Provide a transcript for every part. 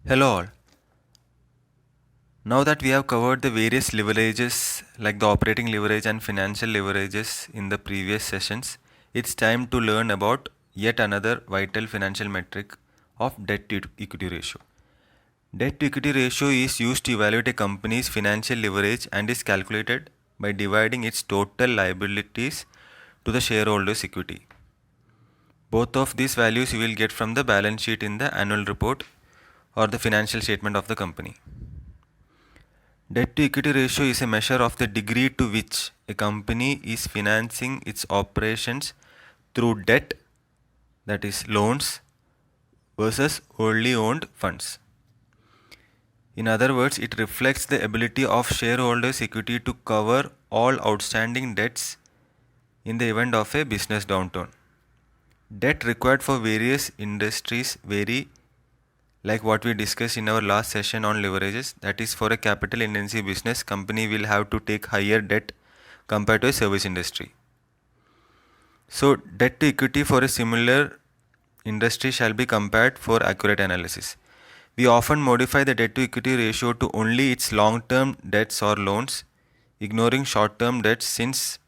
Hello all. Now that we have covered the various leverages like the operating leverage and financial leverages in the previous sessions, it's time to learn about yet another vital financial metric of debt to equity ratio. Debt to equity ratio is used to evaluate a company's financial leverage and is calculated by dividing its total liabilities to the shareholders' equity. Both of these values you will get from the balance sheet in the annual report or the financial statement of the company. Debt to equity ratio is a measure of the degree to which a company is financing its operations through debt, that is loans, versus wholly owned funds. In other words, it reflects the ability of shareholders' equity to cover all outstanding debts in the event of a business downturn. Debt required for various industries vary, like what we discussed in our last session on leverages. That is, for a capital intensive business, company will have to take higher debt compared to a service industry. So debt to equity for a similar industry shall be compared for accurate analysis. We often modify the debt to equity ratio to only its long term debts or loans, ignoring short term debts since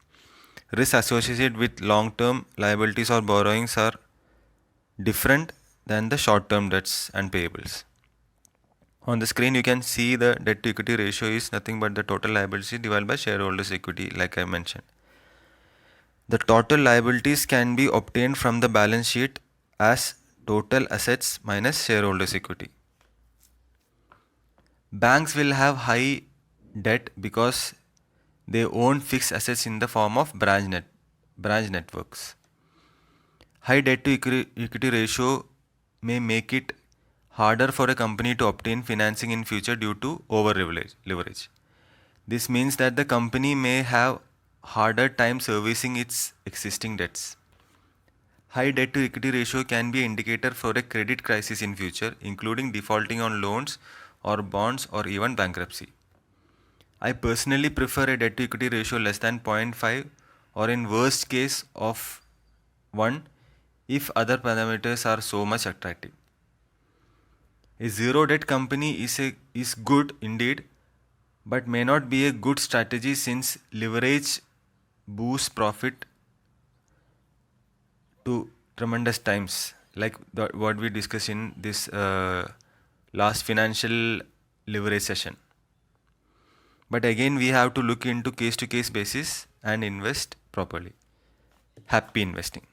risks associated with long term liabilities or borrowings are different than the short term debts and payables. On the screen, you can see the debt to equity ratio is nothing but the total liability divided by shareholders' equity, like I mentioned. The total liabilities can be obtained from the balance sheet as total assets minus shareholders' equity. Banks will have high debt because they own fixed assets in the form of branch networks. High debt to equity ratio may make it harder for a company to obtain financing in future due to over leverage. This means that the company may have harder time servicing its existing debts. High debt to equity ratio can be an indicator for a credit crisis in future, including defaulting on loans or bonds or even bankruptcy. I personally prefer a debt to equity ratio less than 0.5 or in worst case of 1 if other parameters are so much attractive. A zero debt company is good indeed, but may not be a good strategy since leverage boosts profit to tremendous times, like what we discussed in this last financial leverage session. But again, we have to look into case to case basis and invest properly. Happy investing.